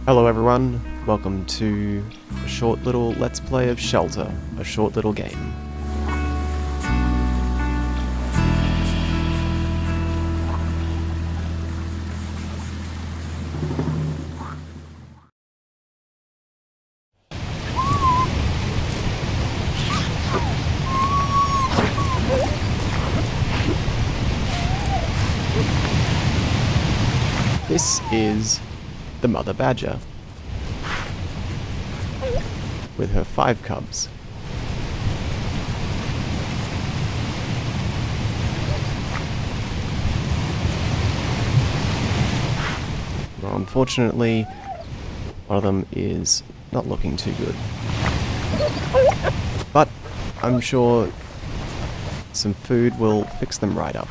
Hello everyone, welcome to a short little Let's Play of Shelter, a short little game. This is the mother badger with her 5 cubs. Well, unfortunately, one of them is not looking too good. But I'm sure some food will fix them right up.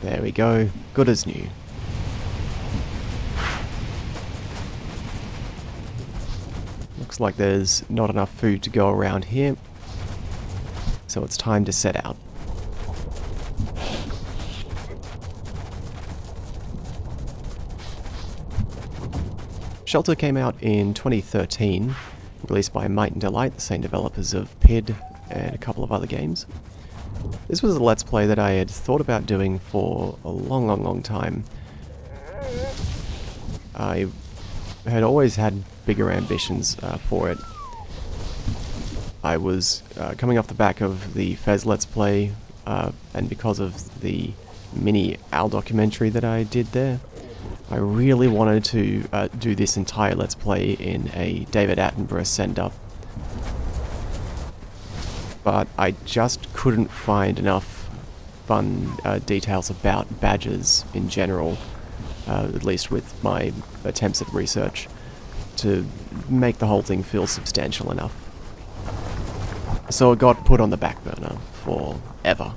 There we go, good as new. Looks like there's not enough food to go around here, so it's time to set out. Shelter came out in 2013, released by Might and Delight, the same developers of PID and a couple of other games. This was a Let's Play that I had thought about doing for a long time. I had always had bigger ambitions for it. I was coming off the back of the Fez Let's Play, and because of the mini owl documentary that I did there, I really wanted to do this entire Let's Play in a David Attenborough send-up. But I just couldn't find enough fun details about badgers in general, at least with my attempts at research, to make the whole thing feel substantial enough. So it got put on the back burner forever.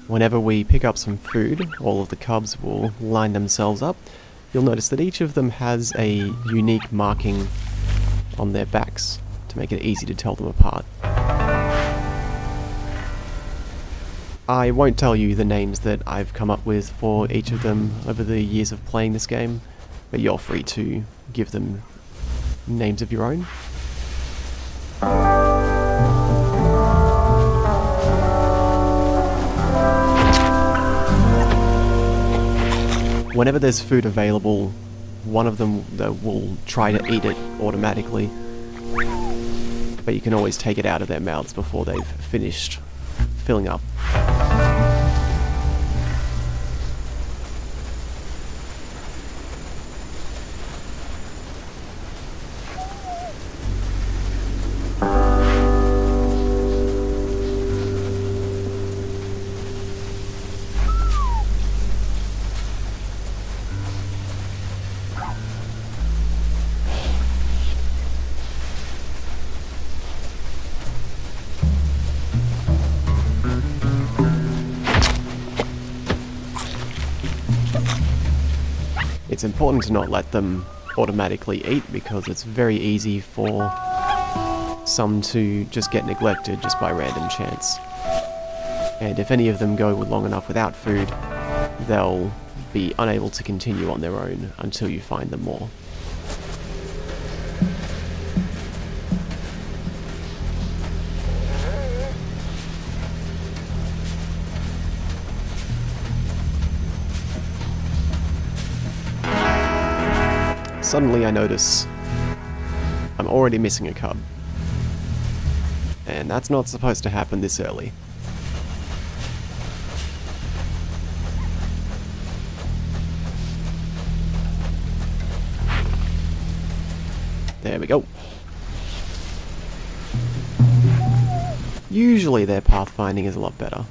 Whenever we pick up some food, all of the cubs will line themselves up. You'll notice that each of them has a unique marking on their backs to make it easy to tell them apart. I won't tell you the names that I've come up with for each of them over the years of playing this game, but you're free to give them names of your own. Whenever there's food available, one of them will try to eat it automatically, but you can always take it out of their mouths before they've finished filling up. It's important to not let them automatically eat because it's very easy for some to just get neglected just by random chance. And if any of them go long enough without food, they'll be unable to continue on their own until you find them more. Suddenly I notice I'm already missing a cub. And that's not supposed to happen this early. There we go. Usually their pathfinding is a lot better.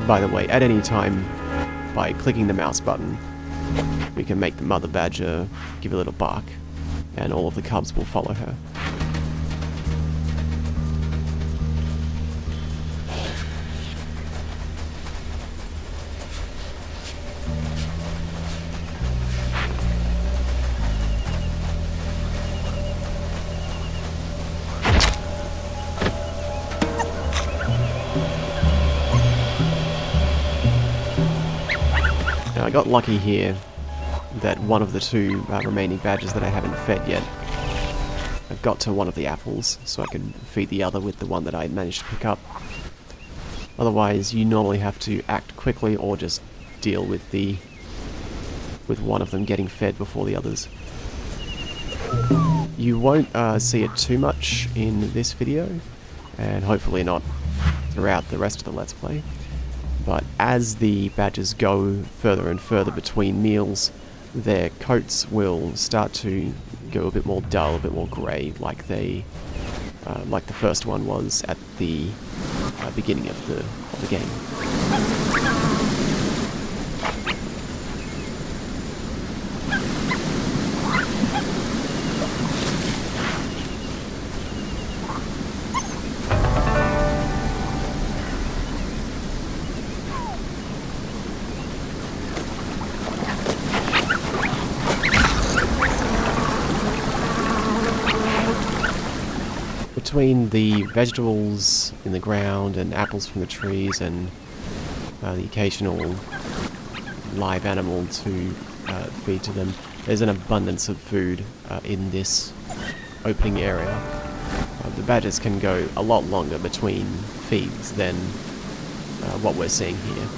By the way, at any time, by clicking the mouse button, we can make the mother badger give a little bark, and all of the cubs will follow her. Now, I got lucky here that one of the two remaining badgers that I haven't fed yet, I got to one of the apples, so I could feed the other with the one that I managed to pick up. Otherwise, you normally have to act quickly or just deal with one of them getting fed before the others. You won't see it too much in this video, and hopefully not throughout the rest of the Let's Play. But as the badgers go further and further between meals, their coats will start to go a bit more dull, a bit more grey, like the first one was at the beginning of the game. Between the vegetables in the ground and apples from the trees and the occasional live animal to feed to them, there's an abundance of food in this opening area. The badgers can go a lot longer between feeds than what we're seeing here.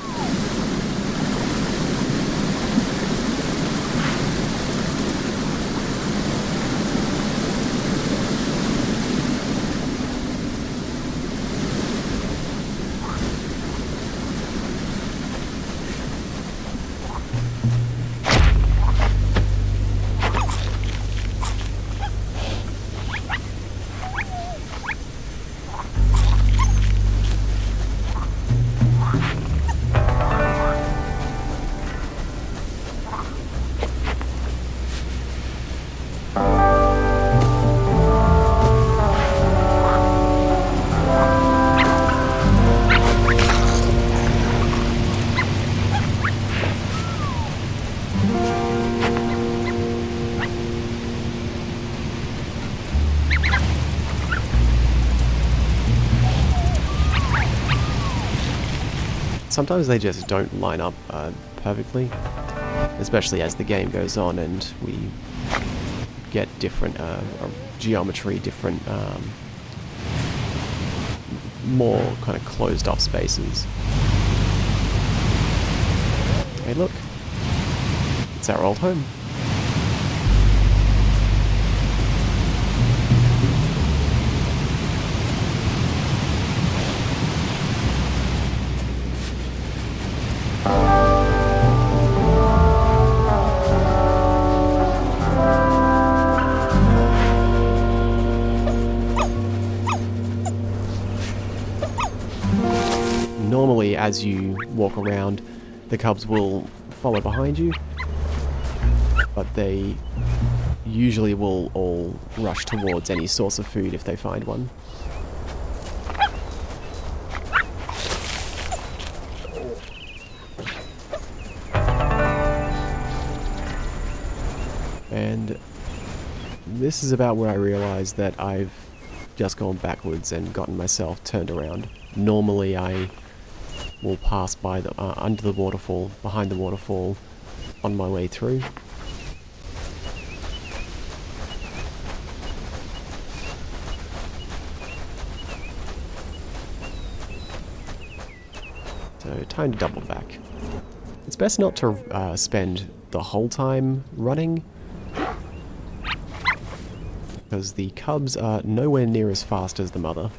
Sometimes they just don't line up perfectly, especially as the game goes on and we get different geometry, different more kind of closed off spaces. Hey look, it's our old home. Normally, as you walk around, the cubs will follow behind you, but they usually will all rush towards any source of food if they find one. And this is about where I realized that I've just gone backwards and gotten myself turned around. Normally I will pass by the under the waterfall, behind the waterfall, on my way through. So time to double back. It's best not to spend the whole time running, because the cubs are nowhere near as fast as the mother.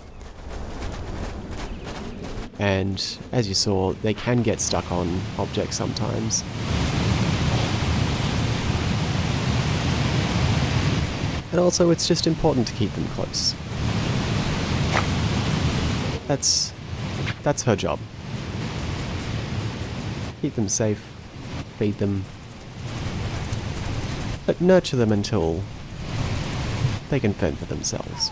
And as you saw, they can get stuck on objects sometimes. And also, it's just important to keep them close. That's her job. Keep them safe, feed them, but nurture them until they can fend for themselves.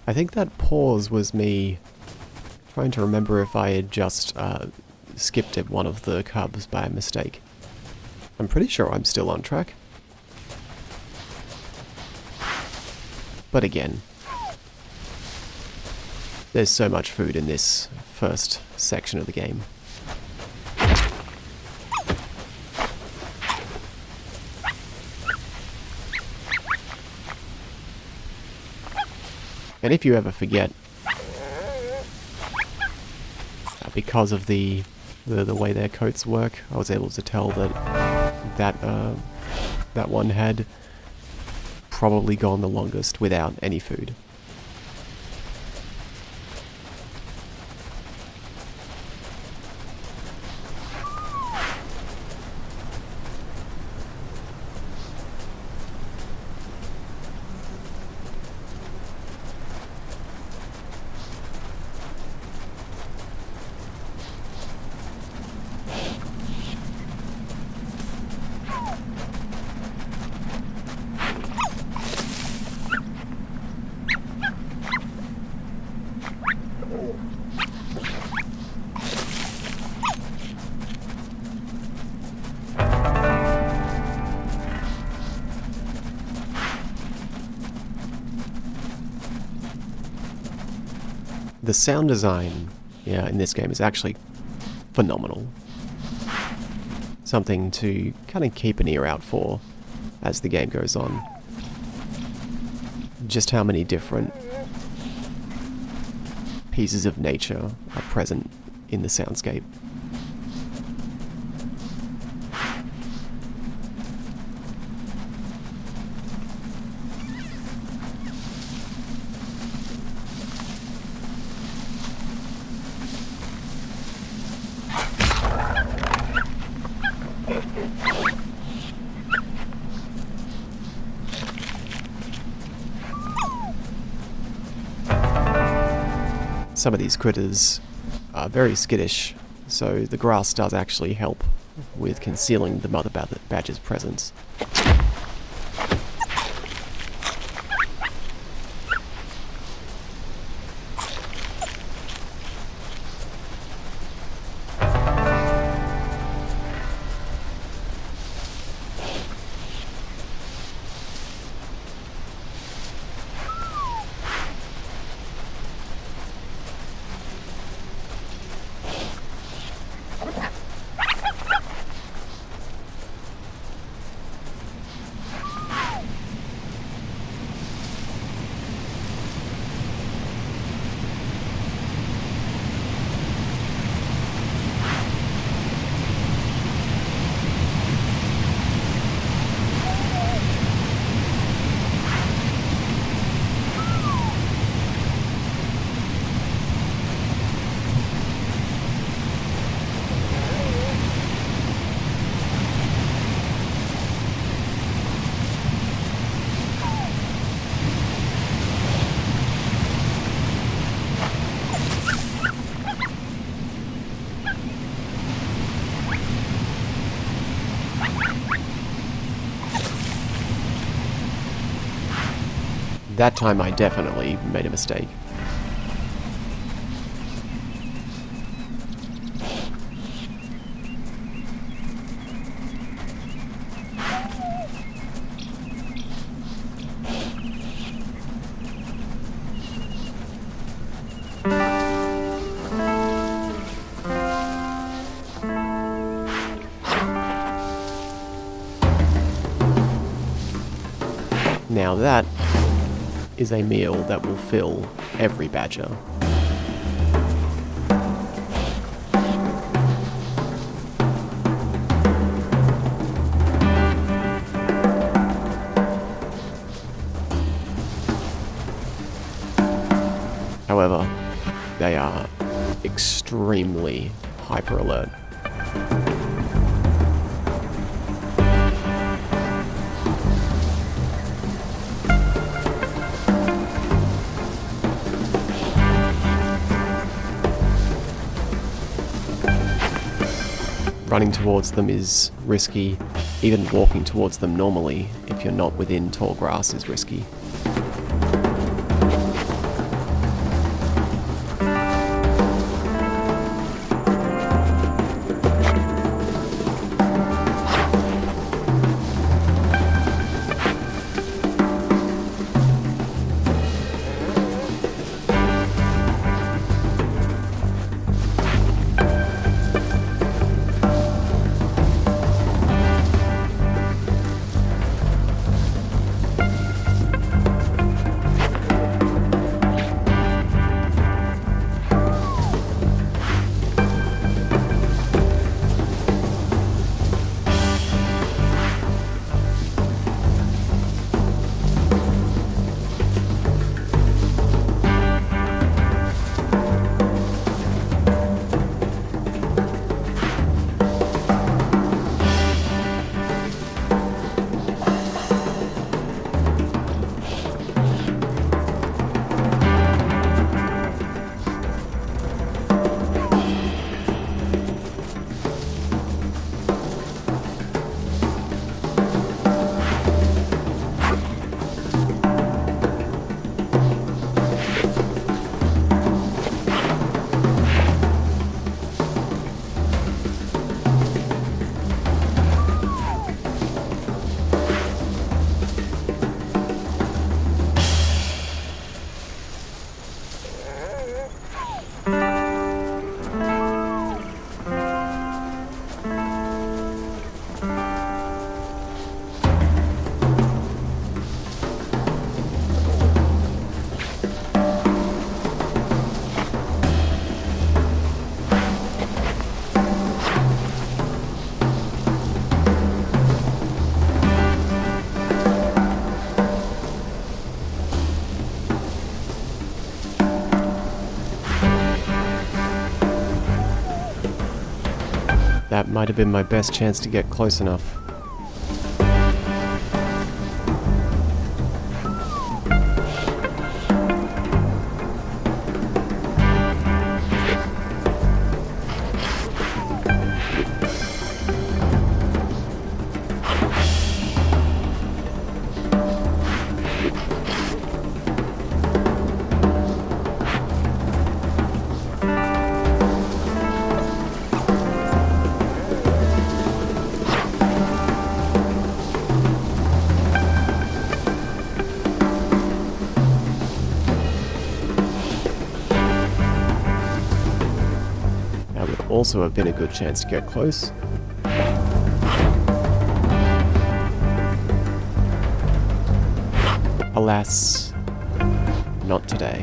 I think that pause was me trying to remember if I had just skipped at one of the cubs by mistake. I'm pretty sure I'm still on track. But again, there's so much food in this first section of the game. And if you ever forget, because of the way their coats work, I was able to tell that that one had probably gone the longest without any food. The sound design, in this game is actually phenomenal. Something to kind of keep an ear out for as the game goes on. Just how many different pieces of nature are present in the soundscape. Some of these critters are very skittish, so the grass does actually help with concealing the mother badger's presence. That time I definitely made a mistake. Now that is a meal that will fill every badger. However, they are extremely hyper alert. Running towards them is risky. Even walking towards them normally, if you're not within tall grass, is risky. That might have been my best chance to get close enough. Also have been a good chance to get close. Alas, not today.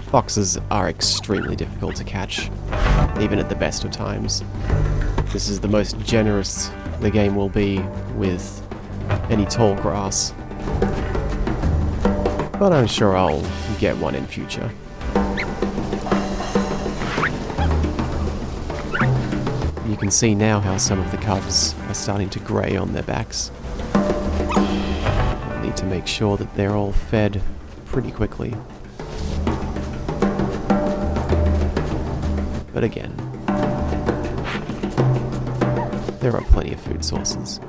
Foxes are extremely difficult to catch, even at the best of times. This is the most generous the game will be with any tall grass, but I'm sure I'll get one in future. You can see now how some of the cubs are starting to grey on their backs. I need to make sure that they're all fed pretty quickly. But again, There are plenty of food sources.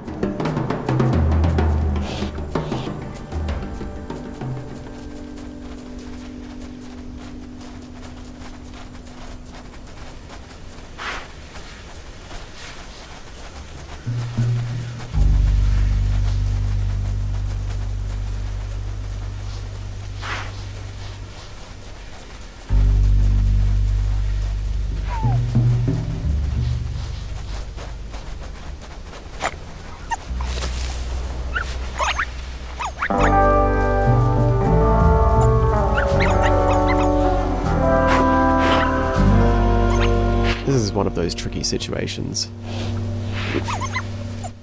This is one of those tricky situations.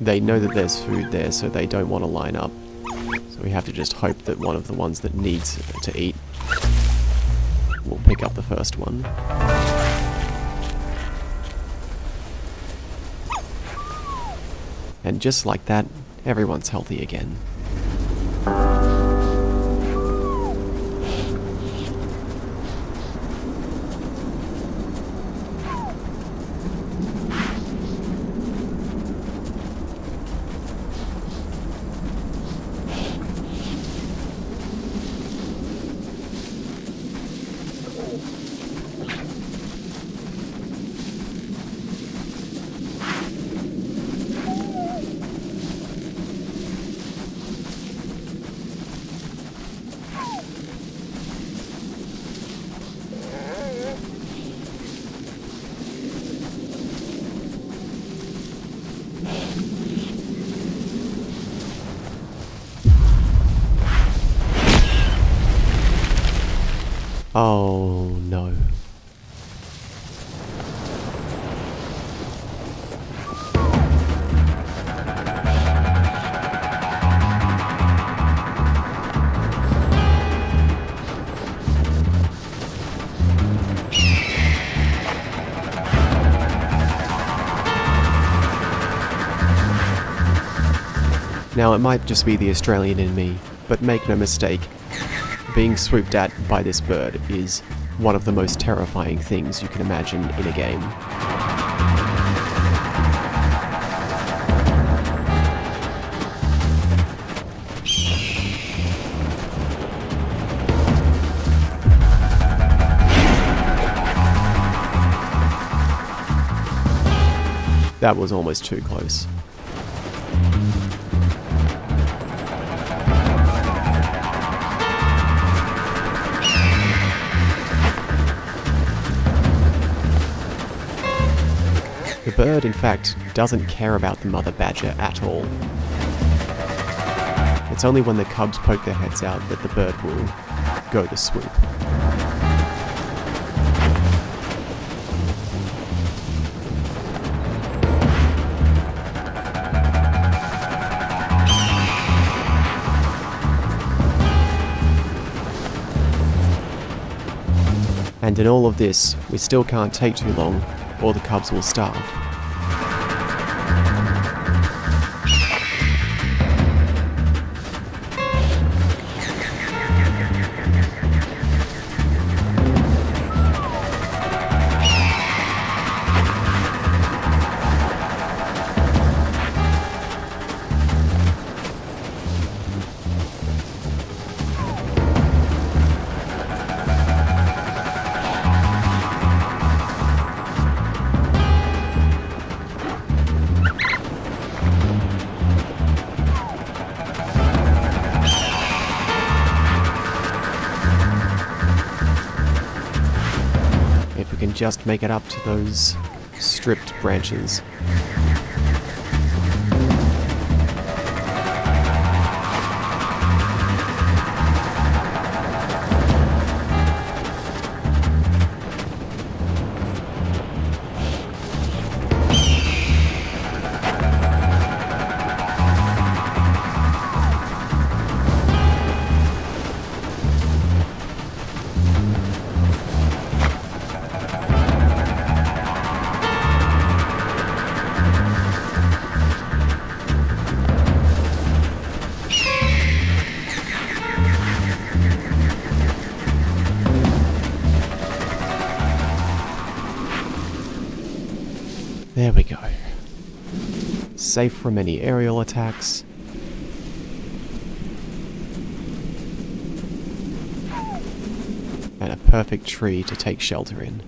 They know that there's food there, so they don't want to line up. So we have to just hope that one of the ones that needs to eat will pick up the first one. And just like that, everyone's healthy again. Oh no. Now it might just be the Australian in me, but make no mistake, being swooped at by this bird is one of the most terrifying things you can imagine in a game. That was almost too close. The bird, in fact, doesn't care about the mother badger at all. It's only when the cubs poke their heads out that the bird will go to swoop. And in all of this, we still can't take too long, or the cubs will starve. If we can just make it up to those stripped branches. There we go. safe from any aerial attacks. And a perfect tree to take shelter in.